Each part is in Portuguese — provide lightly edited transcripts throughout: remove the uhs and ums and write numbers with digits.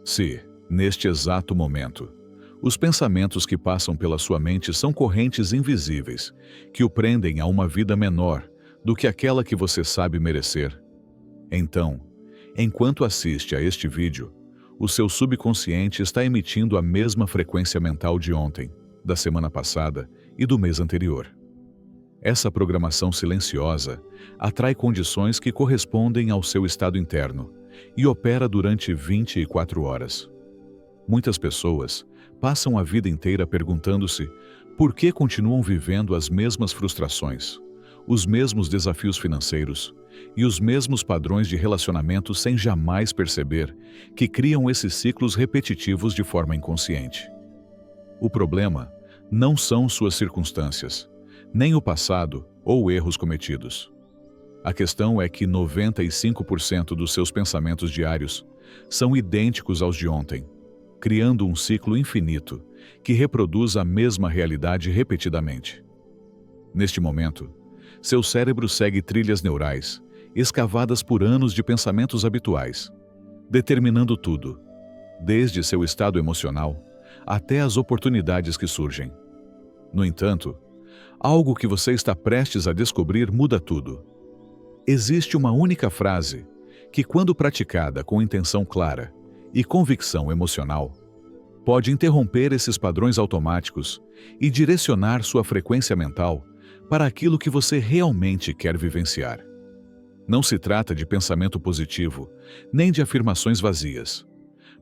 Se, neste exato momento, os pensamentos que passam pela sua mente são correntes invisíveis que o prendem a uma vida menor do que aquela que você sabe merecer, então, enquanto assiste a este vídeo, o seu subconsciente está emitindo a mesma frequência mental de ontem, da semana passada e do mês anterior. Essa programação silenciosa atrai condições que correspondem ao seu estado interno e opera durante 24 horas. Muitas pessoas passam a vida inteira perguntando-se por que continuam vivendo as mesmas frustrações, os mesmos desafios financeiros e os mesmos padrões de relacionamento sem jamais perceber que criam esses ciclos repetitivos de forma inconsciente. O problema não são suas circunstâncias, nem o passado ou erros cometidos. A questão é que 95% dos seus pensamentos diários são idênticos aos de ontem, criando um ciclo infinito que reproduz a mesma realidade repetidamente. Neste momento, seu cérebro segue trilhas neurais, escavadas por anos de pensamentos habituais, determinando tudo, desde seu estado emocional até as oportunidades que surgem. No entanto, algo que você está prestes a descobrir muda tudo. Existe uma única frase que, quando praticada com intenção clara e convicção emocional, pode interromper esses padrões automáticos e direcionar sua frequência mental para aquilo que você realmente quer vivenciar. Não se trata de pensamento positivo, nem de afirmações vazias,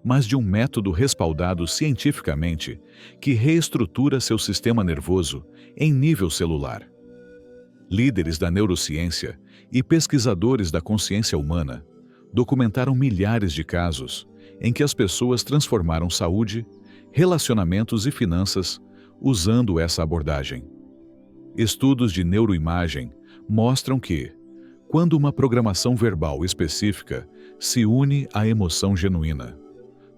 mas de um método respaldado cientificamente que reestrutura seu sistema nervoso em nível celular. Líderes da neurociência e pesquisadores da consciência humana documentaram milhares de casos em que as pessoas transformaram saúde, relacionamentos e finanças usando essa abordagem. Estudos de neuroimagem mostram que, quando uma programação verbal específica se une à emoção genuína,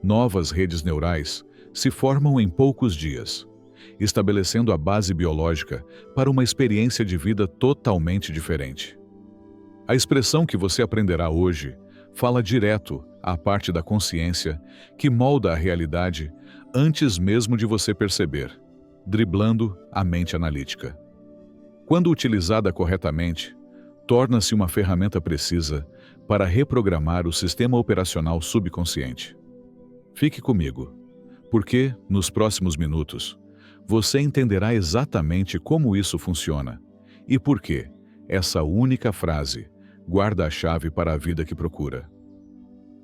novas redes neurais se formam em poucos dias, estabelecendo a base biológica para uma experiência de vida totalmente diferente. A expressão que você aprenderá hoje fala direto à parte da consciência que molda a realidade antes mesmo de você perceber, driblando a mente analítica. Quando utilizada corretamente, torna-se uma ferramenta precisa para reprogramar o sistema operacional subconsciente. Fique comigo, porque, nos próximos minutos, você entenderá exatamente como isso funciona e por que essa única frase guarda a chave para a vida que procura.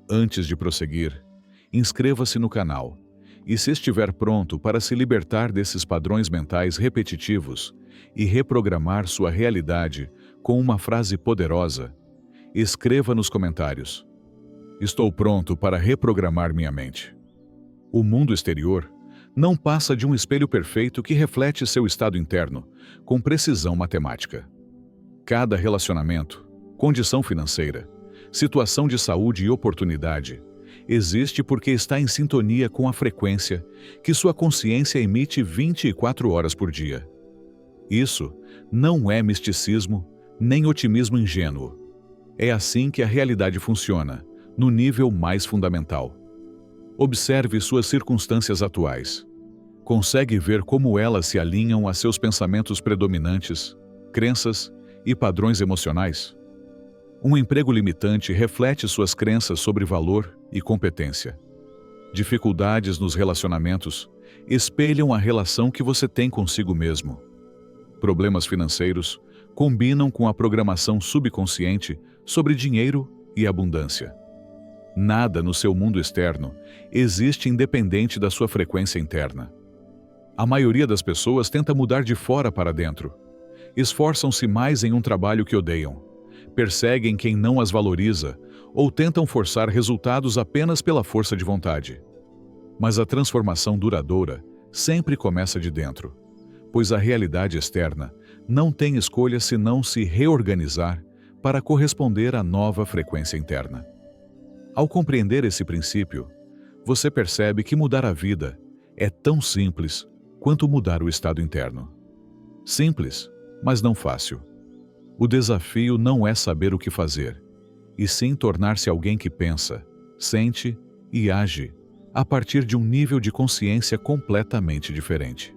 Antes de prosseguir, inscreva-se no canal e, se estiver pronto para se libertar desses padrões mentais repetitivos e reprogramar sua realidade com uma frase poderosa, escreva nos comentários: "Estou pronto para reprogramar minha mente." O mundo exterior não passa de um espelho perfeito que reflete seu estado interno com precisão matemática. Cada relacionamento, condição financeira, situação de saúde e oportunidade existe porque está em sintonia com a frequência que sua consciência emite 24 horas por dia. Isso não é misticismo nem otimismo ingênuo. É assim que a realidade funciona, no nível mais fundamental. Observe suas circunstâncias atuais. Consegue ver como elas se alinham a seus pensamentos predominantes, crenças e padrões emocionais? Um emprego limitante reflete suas crenças sobre valor e competência. Dificuldades nos relacionamentos espelham a relação que você tem consigo mesmo. Problemas financeiros combinam com a programação subconsciente sobre dinheiro e abundância. Nada no seu mundo externo existe independente da sua frequência interna. A maioria das pessoas tenta mudar de fora para dentro. Esforçam-se mais em um trabalho que odeiam, perseguem quem não as valoriza ou tentam forçar resultados apenas pela força de vontade. Mas a transformação duradoura sempre começa de dentro, pois a realidade externa não tem escolha senão se reorganizar para corresponder à nova frequência interna. Ao compreender esse princípio, você percebe que mudar a vida é tão simples quanto mudar o estado interno. Simples, mas não fácil. O desafio não é saber o que fazer, e sim tornar-se alguém que pensa, sente e age a partir de um nível de consciência completamente diferente.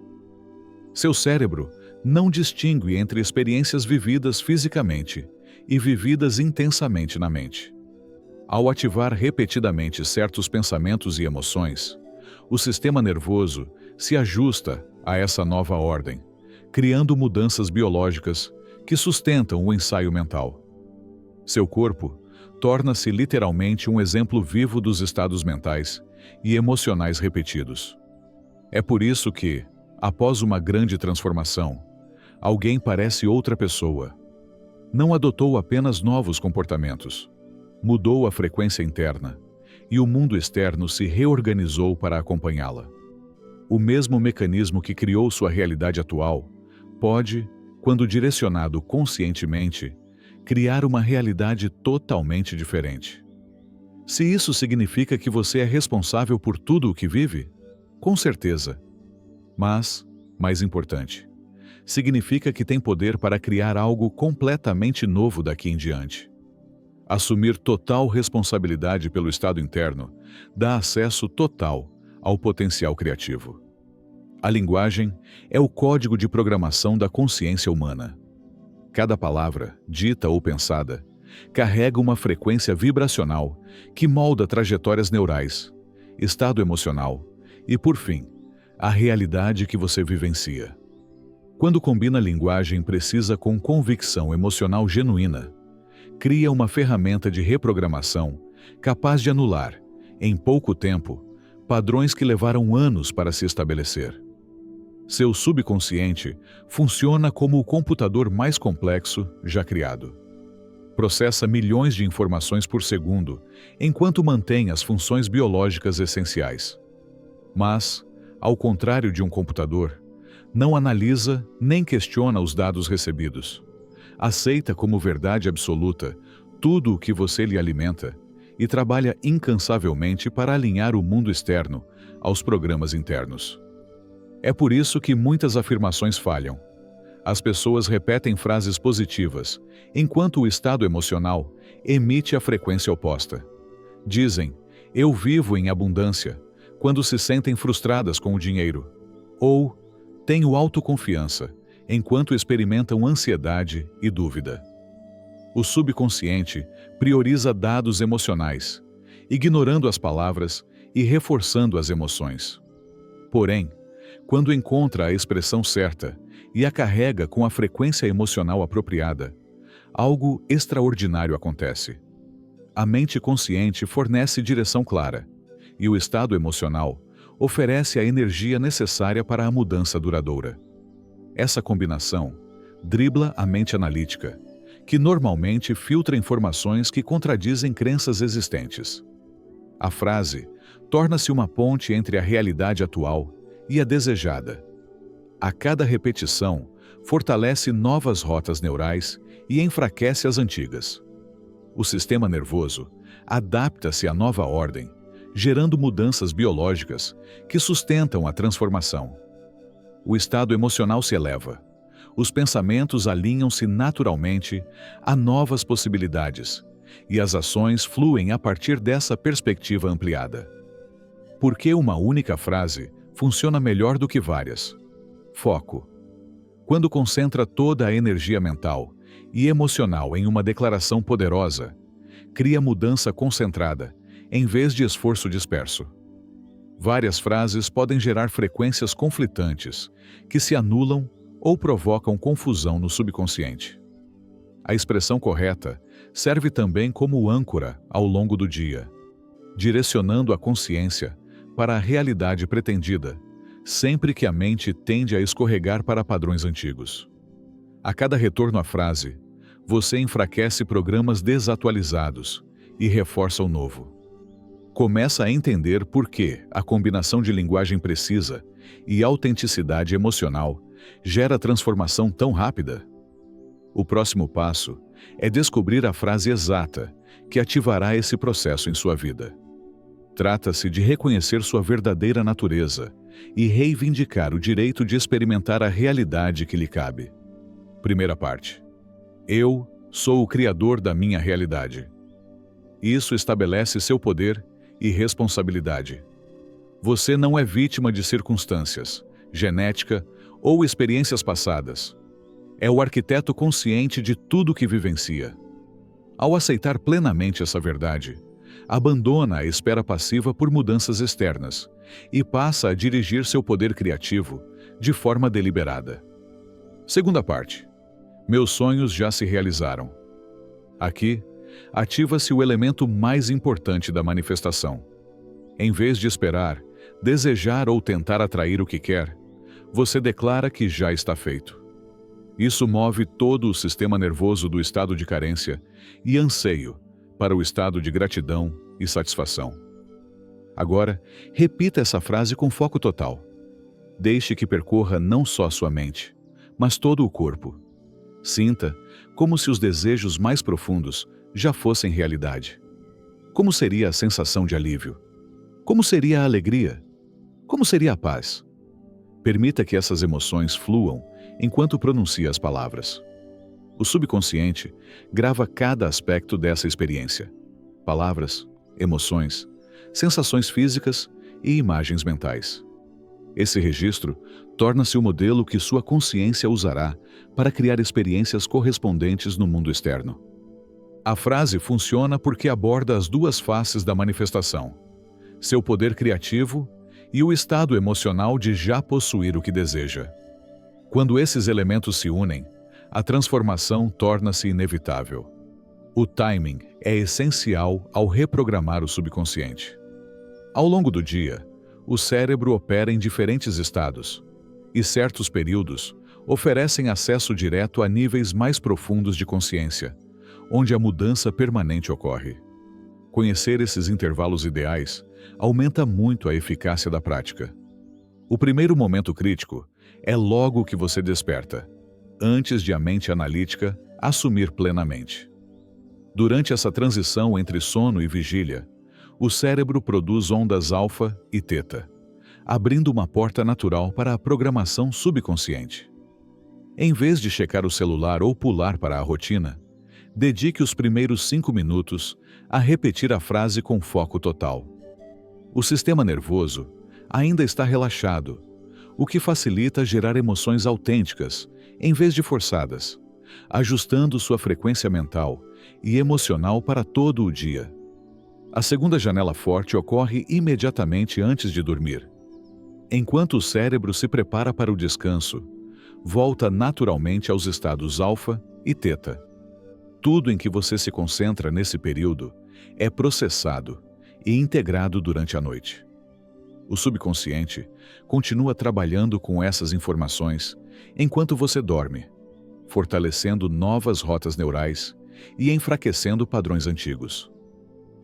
Seu cérebro não distingue entre experiências vividas fisicamente e vividas intensamente na mente. Ao ativar repetidamente certos pensamentos e emoções, o sistema nervoso se ajusta a essa nova ordem, criando mudanças biológicas que sustentam o ensaio mental. Seu corpo torna-se literalmente um exemplo vivo dos estados mentais e emocionais repetidos. É por isso que, após uma grande transformação, alguém parece outra pessoa. Não adotou apenas novos comportamentos, mudou a frequência interna, e o mundo externo se reorganizou para acompanhá-la. O mesmo mecanismo que criou sua realidade atual pode, quando direcionado conscientemente, criar uma realidade totalmente diferente. Se isso significa que você é responsável por tudo o que vive, com certeza. Mas, mais importante, significa que tem poder para criar algo completamente novo daqui em diante. Assumir total responsabilidade pelo estado interno dá acesso total ao potencial criativo. A linguagem é o código de programação da consciência humana. Cada palavra, dita ou pensada, carrega uma frequência vibracional que molda trajetórias neurais, estado emocional e, por fim, a realidade que você vivencia. Quando combina linguagem precisa com convicção emocional genuína, cria uma ferramenta de reprogramação capaz de anular, em pouco tempo, padrões que levaram anos para se estabelecer. Seu subconsciente funciona como o computador mais complexo já criado. Processa milhões de informações por segundo, enquanto mantém as funções biológicas essenciais. Mas, ao contrário de um computador, não analisa nem questiona os dados recebidos. Aceita como verdade absoluta tudo o que você lhe alimenta e trabalha incansavelmente para alinhar o mundo externo aos programas internos. É por isso que muitas afirmações falham. As pessoas repetem frases positivas, enquanto o estado emocional emite a frequência oposta. Dizem, eu vivo em abundância, quando se sentem frustradas com o dinheiro. Ou, tenho autoconfiança, enquanto experimentam ansiedade e dúvida. O subconsciente prioriza dados emocionais, ignorando as palavras e reforçando as emoções. Porém, quando encontra a expressão certa e a carrega com a frequência emocional apropriada, algo extraordinário acontece. A mente consciente fornece direção clara, e o estado emocional oferece a energia necessária para a mudança duradoura. Essa combinação dribla a mente analítica, que normalmente filtra informações que contradizem crenças existentes. A frase torna-se uma ponte entre a realidade atual e a desejada. A cada repetição, fortalece novas rotas neurais e enfraquece as antigas. O sistema nervoso adapta-se à nova ordem, gerando mudanças biológicas que sustentam a transformação. O estado emocional se eleva. Os pensamentos alinham-se naturalmente a novas possibilidades, e as ações fluem a partir dessa perspectiva ampliada. Por que uma única frase funciona melhor do que várias? Foco. Quando concentra toda a energia mental e emocional em uma declaração poderosa, cria mudança concentrada, em vez de esforço disperso. Várias frases podem gerar frequências conflitantes, que se anulam ou provocam confusão no subconsciente. A expressão correta serve também como âncora ao longo do dia, direcionando a consciência para a realidade pretendida, sempre que a mente tende a escorregar para padrões antigos. A cada retorno à frase, você enfraquece programas desatualizados e reforça o novo. Começa a entender por que a combinação de linguagem precisa e autenticidade emocional gera transformação tão rápida. O próximo passo é descobrir a frase exata que ativará esse processo em sua vida. Trata-se de reconhecer sua verdadeira natureza e reivindicar o direito de experimentar a realidade que lhe cabe. Primeira parte. Eu sou o criador da minha realidade. Isso estabelece seu poder e responsabilidade. Você não é vítima de circunstâncias, genética ou experiências passadas. É o arquiteto consciente de tudo que vivencia. Ao aceitar plenamente essa verdade, abandona a espera passiva por mudanças externas e passa a dirigir seu poder criativo de forma deliberada. Segunda parte. Meus sonhos já se realizaram. Aqui, ativa-se o elemento mais importante da manifestação. Em vez de esperar, desejar ou tentar atrair o que quer, você declara que já está feito. Isso move todo o sistema nervoso do estado de carência e anseio para o estado de gratidão e satisfação. Agora, repita essa frase com foco total. Deixe que percorra não só sua mente, mas todo o corpo. Sinta como se os desejos mais profundos já fossem realidade. Como seria a sensação de alívio? Como seria a alegria? Como seria a paz? Permita que essas emoções fluam enquanto pronuncia as palavras. O subconsciente grava cada aspecto dessa experiência. Palavras, emoções, sensações físicas e imagens mentais. Esse registro torna-se o modelo que sua consciência usará para criar experiências correspondentes no mundo externo. A frase funciona porque aborda as duas faces da manifestação: seu poder criativo e o estado emocional de já possuir o que deseja. Quando esses elementos se unem, a transformação torna-se inevitável. O timing é essencial ao reprogramar o subconsciente. Ao longo do dia, o cérebro opera em diferentes estados, e certos períodos oferecem acesso direto a níveis mais profundos de consciência, onde a mudança permanente ocorre. Conhecer esses intervalos ideais aumenta muito a eficácia da prática. O primeiro momento crítico é logo que você desperta, antes de a mente analítica assumir plenamente. Durante essa transição entre sono e vigília, o cérebro produz ondas alfa e teta, abrindo uma porta natural para a programação subconsciente. Em vez de checar o celular ou pular para a rotina, dedique os primeiros 5 minutos a repetir a frase com foco total. O sistema nervoso ainda está relaxado, o que facilita gerar emoções autênticas, em vez de forçadas, ajustando sua frequência mental e emocional para todo o dia. A segunda janela forte ocorre imediatamente antes de dormir. Enquanto o cérebro se prepara para o descanso, volta naturalmente aos estados alfa e teta. Tudo em que você se concentra nesse período é processado e integrado durante a noite. O subconsciente continua trabalhando com essas informações enquanto você dorme, fortalecendo novas rotas neurais e enfraquecendo padrões antigos.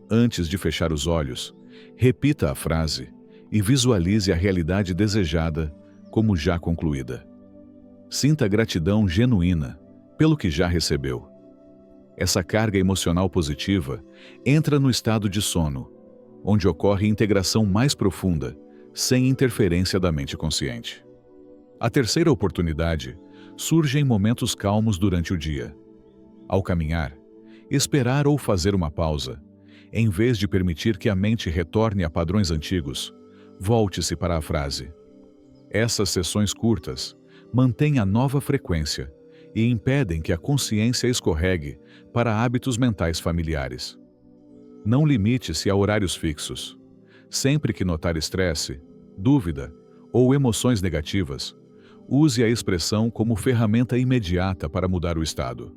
Antes de fechar os olhos, repita a frase e visualize a realidade desejada como já concluída. Sinta gratidão genuína pelo que já recebeu. Essa carga emocional positiva entra no estado de sono, onde ocorre integração mais profunda, sem interferência da mente consciente. A terceira oportunidade surge em momentos calmos durante o dia. Ao caminhar, esperar ou fazer uma pausa, em vez de permitir que a mente retorne a padrões antigos, volte-se para a frase. Essas sessões curtas mantêm a nova frequência e impedem que a consciência escorregue para hábitos mentais familiares. Não limite-se a horários fixos. Sempre que notar estresse, dúvida ou emoções negativas, use a expressão como ferramenta imediata para mudar o estado.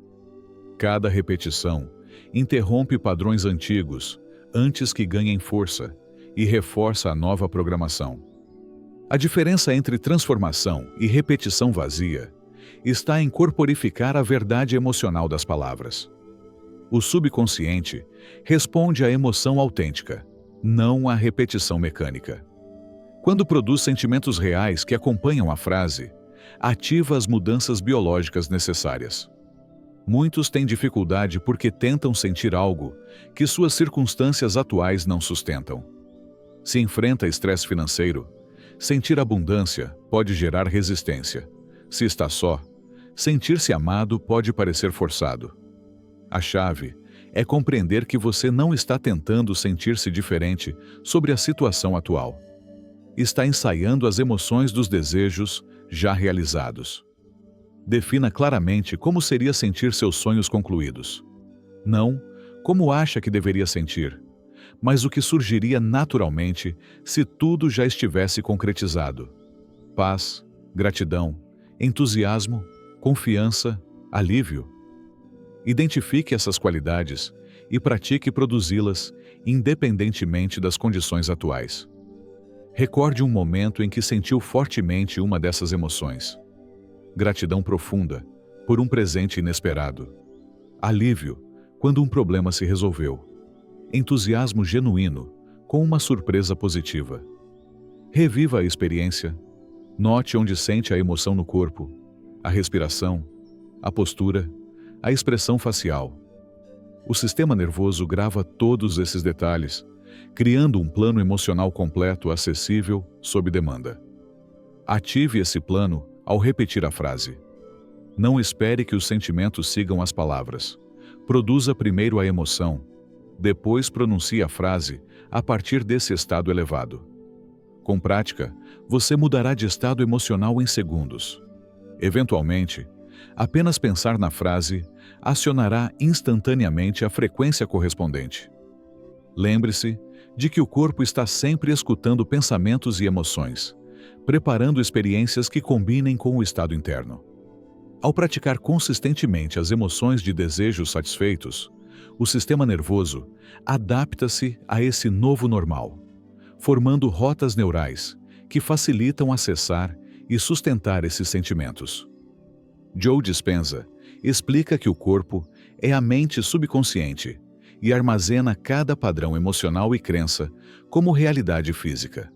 Cada repetição interrompe padrões antigos antes que ganhem força e reforça a nova programação. A diferença entre transformação e repetição vazia está em corporificar a verdade emocional das palavras. O subconsciente responde à emoção autêntica, não à repetição mecânica. Quando produz sentimentos reais que acompanham a frase, ativa as mudanças biológicas necessárias. Muitos têm dificuldade porque tentam sentir algo que suas circunstâncias atuais não sustentam. Se enfrenta estresse financeiro, sentir abundância pode gerar resistência. Se está só, sentir-se amado pode parecer forçado. A chave é compreender que você não está tentando sentir-se diferente sobre a situação atual. Está ensaiando as emoções dos desejos já realizados. Defina claramente como seria sentir seus sonhos concluídos. Não como acha que deveria sentir, mas o que surgiria naturalmente se tudo já estivesse concretizado. Paz, gratidão, entusiasmo, confiança, alívio. Identifique essas qualidades e pratique produzi-las independentemente das condições atuais. Recorde um momento em que sentiu fortemente uma dessas emoções. Gratidão profunda por um presente inesperado. Alívio quando um problema se resolveu. Entusiasmo genuíno com uma surpresa positiva. Reviva a experiência. Note onde sente a emoção no corpo, a respiração, a postura, a expressão facial. O sistema nervoso grava todos esses detalhes, criando um plano emocional completo acessível sob demanda. Ative esse plano ao repetir a frase. Não espere que os sentimentos sigam as palavras. Produza primeiro a emoção, depois pronuncie a frase a partir desse estado elevado. Com prática, você mudará de estado emocional em segundos. Eventualmente, apenas pensar na frase acionará instantaneamente a frequência correspondente. Lembre-se de que o corpo está sempre escutando pensamentos e emoções, preparando experiências que combinem com o estado interno. Ao praticar consistentemente as emoções de desejos satisfeitos, o sistema nervoso adapta-se a esse novo normal, formando rotas neurais que facilitam acessar e sustentar esses sentimentos. Joe Dispenza explica que o corpo é a mente subconsciente e armazena cada padrão emocional e crença como realidade física.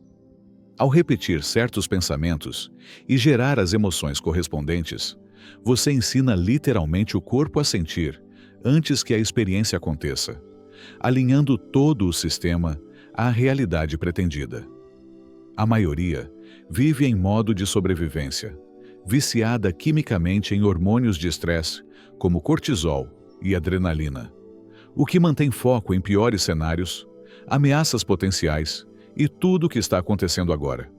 Ao repetir certos pensamentos e gerar as emoções correspondentes, você ensina literalmente o corpo a sentir antes que a experiência aconteça, alinhando todo o sistema à realidade pretendida. A maioria vive em modo de sobrevivência, viciada quimicamente em hormônios de estresse, como cortisol e adrenalina, o que mantém foco em piores cenários, ameaças potenciais e tudo o que está acontecendo agora.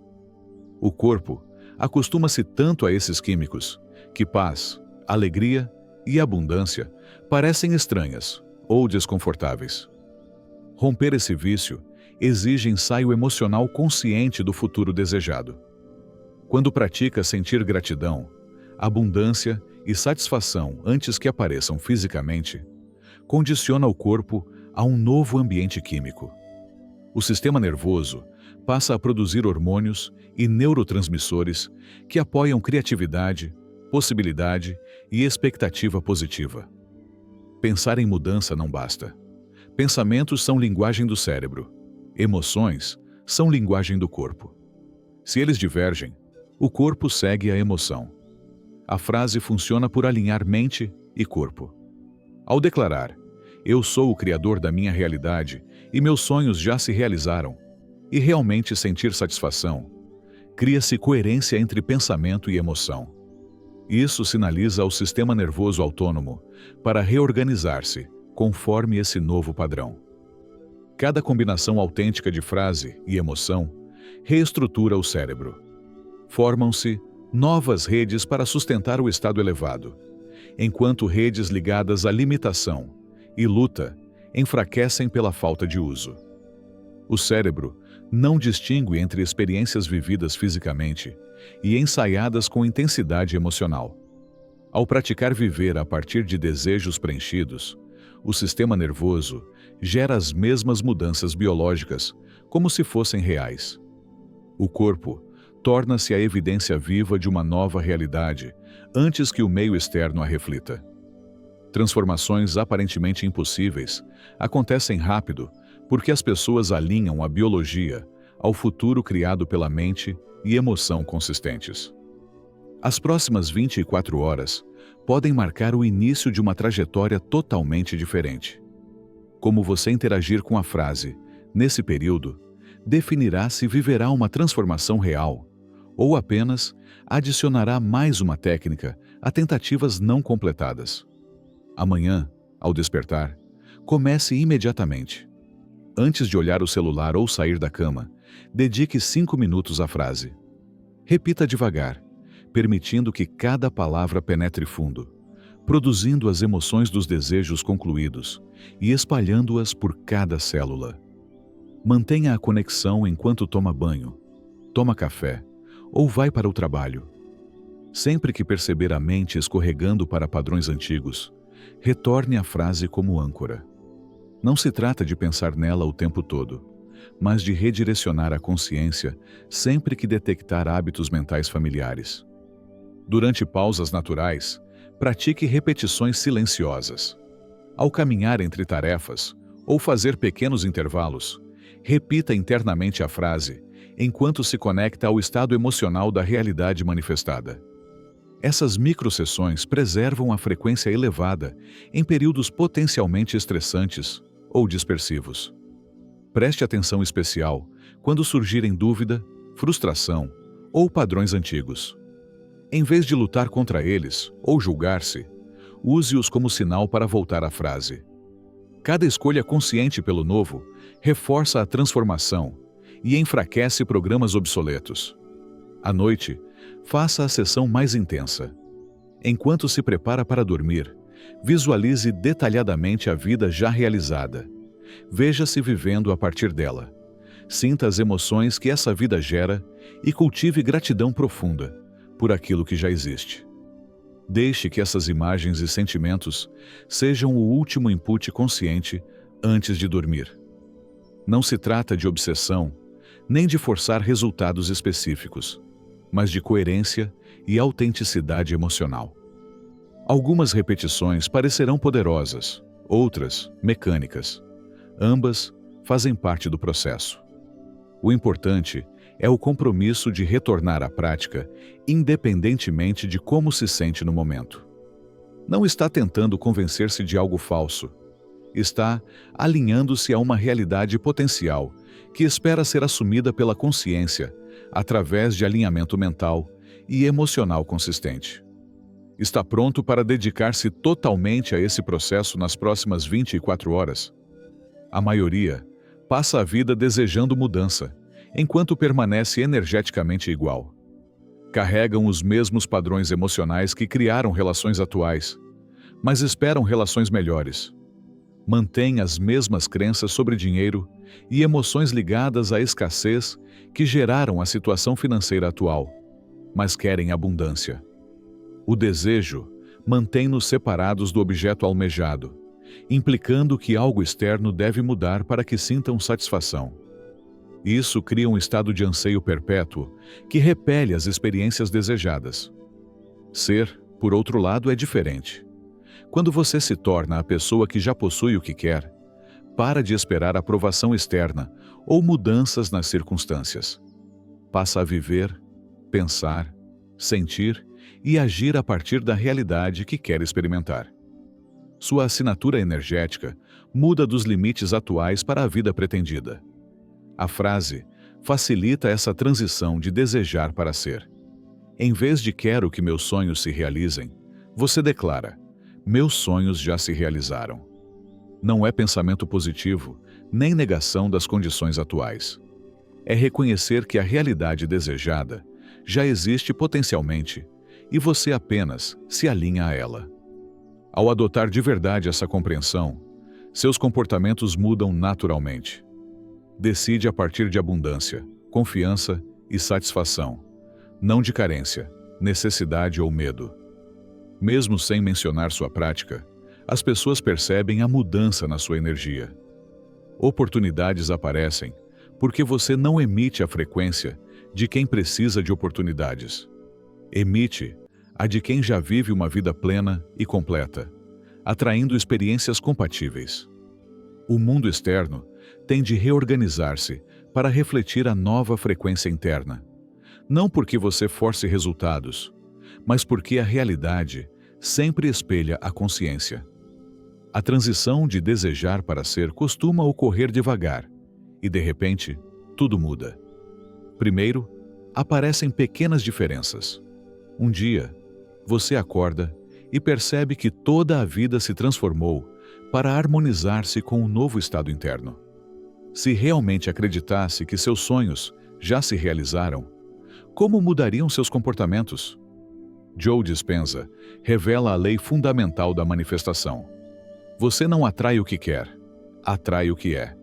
O corpo acostuma-se tanto a esses químicos que paz, alegria e abundância parecem estranhas ou desconfortáveis. Romper esse vício exige ensaio emocional consciente do futuro desejado. Quando pratica sentir gratidão, abundância e satisfação antes que apareçam fisicamente, condiciona o corpo a um novo ambiente químico. O sistema nervoso passa a produzir hormônios e neurotransmissores que apoiam criatividade, possibilidade e expectativa positiva. Pensar em mudança não basta. Pensamentos são linguagem do cérebro. Emoções são linguagem do corpo. Se eles divergem, o corpo segue a emoção. A frase funciona por alinhar mente e corpo. Ao declarar, "Eu sou o criador da minha realidade e meus sonhos já se realizaram", e realmente sentir satisfação, cria-se coerência entre pensamento e emoção. Isso sinaliza ao sistema nervoso autônomo para reorganizar-se conforme esse novo padrão. Cada combinação autêntica de frase e emoção reestrutura o cérebro. Formam-se novas redes para sustentar o estado elevado, enquanto redes ligadas à limitação e luta enfraquecem pela falta de uso. O cérebro não distingue entre experiências vividas fisicamente e ensaiadas com intensidade emocional. Ao praticar viver a partir de desejos preenchidos, o sistema nervoso gera as mesmas mudanças biológicas, como se fossem reais. O corpo torna-se a evidência viva de uma nova realidade, antes que o meio externo a reflita. Transformações aparentemente impossíveis acontecem rápido porque as pessoas alinham a biologia ao futuro criado pela mente e emoção consistentes. As próximas 24 horas podem marcar o início de uma trajetória totalmente diferente. Como você interagir com a frase, nesse período, definirá se viverá uma transformação real ou apenas adicionará mais uma técnica a tentativas não completadas. Amanhã, ao despertar, comece imediatamente. Antes de olhar o celular ou sair da cama, dedique 5 minutos à frase. Repita devagar, permitindo que cada palavra penetre fundo, produzindo as emoções dos desejos concluídos e espalhando-as por cada célula. Mantenha a conexão enquanto toma banho, toma café ou vai para o trabalho. Sempre que perceber a mente escorregando para padrões antigos, retorne à frase como âncora. Não se trata de pensar nela o tempo todo, mas de redirecionar a consciência sempre que detectar hábitos mentais familiares. Durante pausas naturais, pratique repetições silenciosas. Ao caminhar entre tarefas ou fazer pequenos intervalos, repita internamente a frase enquanto se conecta ao estado emocional da realidade manifestada. Essas microsessões preservam a frequência elevada em períodos potencialmente estressantes ou dispersivos. Preste atenção especial quando surgirem dúvida, frustração ou padrões antigos. Em vez de lutar contra eles ou julgar-se, use-os como sinal para voltar à frase. Cada escolha consciente pelo novo reforça a transformação e enfraquece programas obsoletos. À noite, faça a sessão mais intensa. Enquanto se prepara para dormir, visualize detalhadamente a vida já realizada. Veja-se vivendo a partir dela. Sinta as emoções que essa vida gera e cultive gratidão profunda por aquilo que já existe. Deixe que essas imagens e sentimentos sejam o último input consciente antes de dormir. Não se trata de obsessão, nem de forçar resultados específicos, mas de coerência e autenticidade emocional. Algumas repetições parecerão poderosas, outras mecânicas. Ambas fazem parte do processo. O importante é o compromisso de retornar à prática, independentemente de como se sente no momento. Não está tentando convencer-se de algo falso. Está alinhando-se a uma realidade potencial que espera ser assumida pela consciência através de alinhamento mental e emocional consistente. Está pronto para dedicar-se totalmente a esse processo nas próximas 24 horas? A maioria passa a vida desejando mudança, enquanto permanece energeticamente igual. Carregam os mesmos padrões emocionais que criaram relações atuais, mas esperam relações melhores. Mantêm as mesmas crenças sobre dinheiro e emoções ligadas à escassez que geraram a situação financeira atual, mas querem abundância. O desejo mantém-nos separados do objeto almejado, implicando que algo externo deve mudar para que sintam satisfação. Isso cria um estado de anseio perpétuo que repele as experiências desejadas. Ser, por outro lado, é diferente. Quando você se torna a pessoa que já possui o que quer, para de esperar aprovação externa ou mudanças nas circunstâncias. Passa a viver, pensar, sentir e agir a partir da realidade que quer experimentar. Sua assinatura energética muda dos limites atuais para a vida pretendida. A frase facilita essa transição de desejar para ser. Em vez de quero que meus sonhos se realizem, você declara: meus sonhos já se realizaram. Não é pensamento positivo, nem negação das condições atuais. É reconhecer que a realidade desejada já existe potencialmente e você apenas se alinha a ela. Ao adotar de verdade essa compreensão, seus comportamentos mudam naturalmente. Decide a partir de abundância, confiança e satisfação, não de carência, necessidade ou medo. Mesmo sem mencionar sua prática, as pessoas percebem a mudança na sua energia. Oportunidades aparecem porque você não emite a frequência de quem precisa de oportunidades. Emite a de quem já vive uma vida plena e completa, atraindo experiências compatíveis. O mundo externo tem de reorganizar-se para refletir a nova frequência interna. Não porque você force resultados, mas porque a realidade sempre espelha a consciência. A transição de desejar para ser costuma ocorrer devagar, e de repente, tudo muda. Primeiro, aparecem pequenas diferenças. Um dia, você acorda e percebe que toda a vida se transformou para harmonizar-se com um novo estado interno. Se realmente acreditasse que seus sonhos já se realizaram, como mudariam seus comportamentos? Joe Dispenza revela a lei fundamental da manifestação. Você não atrai o que quer, atrai o que é.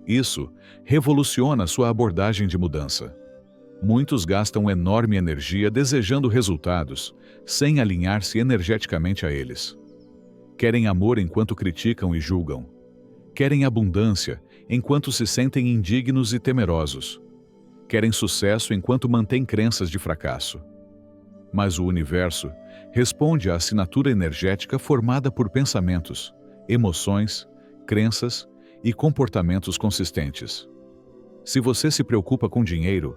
Isso revoluciona sua abordagem de mudança. Muitos gastam enorme energia desejando resultados, sem alinhar-se energeticamente a eles. Querem amor enquanto criticam e julgam. Querem abundância enquanto se sentem indignos e temerosos. Querem sucesso enquanto mantêm crenças de fracasso. Mas o universo responde à assinatura energética formada por pensamentos, emoções, crenças e comportamentos consistentes. Se você se preocupa com dinheiro,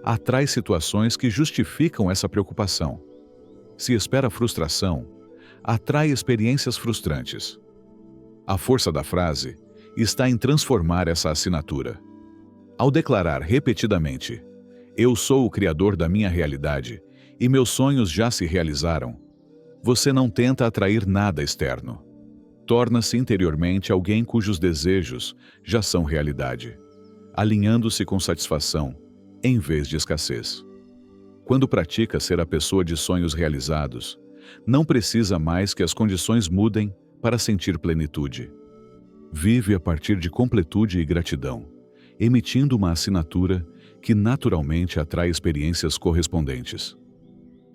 atrai situações que justificam essa preocupação. Se espera frustração, atrai experiências frustrantes. A força da frase está em transformar essa assinatura. Ao declarar repetidamente, "Eu sou o criador da minha realidade e meus sonhos já se realizaram", você não tenta atrair nada externo. Torna-se interiormente alguém cujos desejos já são realidade, alinhando-se com satisfação, em vez de escassez. Quando pratica ser a pessoa de sonhos realizados, não precisa mais que as condições mudem para sentir plenitude. Vive a partir de completude e gratidão, emitindo uma assinatura que naturalmente atrai experiências correspondentes.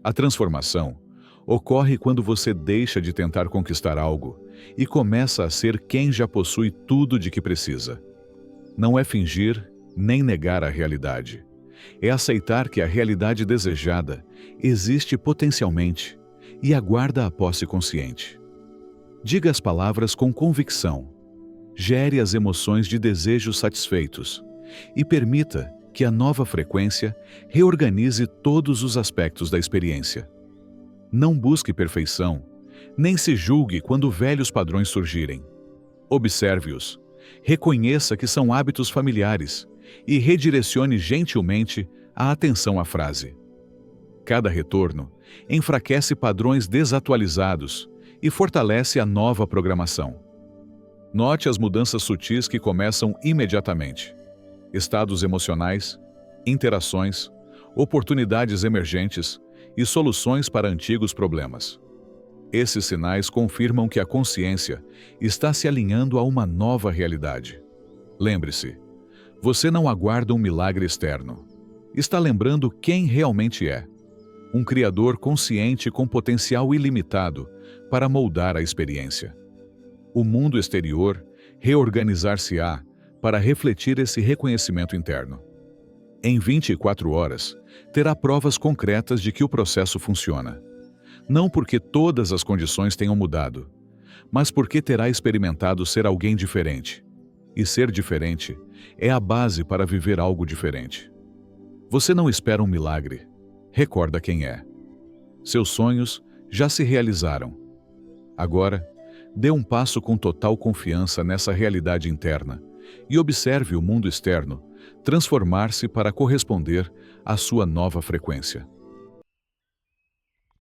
A transformação ocorre quando você deixa de tentar conquistar algo e começa a ser quem já possui tudo de que precisa. Não é fingir nem negar a realidade. É aceitar que a realidade desejada existe potencialmente e aguarda a posse consciente. Diga as palavras com convicção. Gere as emoções de desejos satisfeitos e permita que a nova frequência reorganize todos os aspectos da experiência. Não busque perfeição, nem se julgue quando velhos padrões surgirem. Observe-os, reconheça que são hábitos familiares e redirecione gentilmente a atenção à frase. Cada retorno enfraquece padrões desatualizados e fortalece a nova programação. Note as mudanças sutis que começam imediatamente. Estados emocionais, interações, oportunidades emergentes e soluções para antigos problemas. Esses sinais confirmam que a consciência está se alinhando a uma nova realidade. Lembre-se, você não aguarda um milagre externo. Está lembrando quem realmente é. Um criador consciente com potencial ilimitado para moldar a experiência. O mundo exterior reorganizar-se-á para refletir esse reconhecimento interno. Em 24 horas, terá provas concretas de que o processo funciona. Não porque todas as condições tenham mudado, mas porque terá experimentado ser alguém diferente. E ser diferente é a base para viver algo diferente. Você não espera um milagre. Recorda quem é. Seus sonhos já se realizaram. Agora, dê um passo com total confiança nessa realidade interna e observe o mundo externo transformar-se para corresponder à sua nova frequência.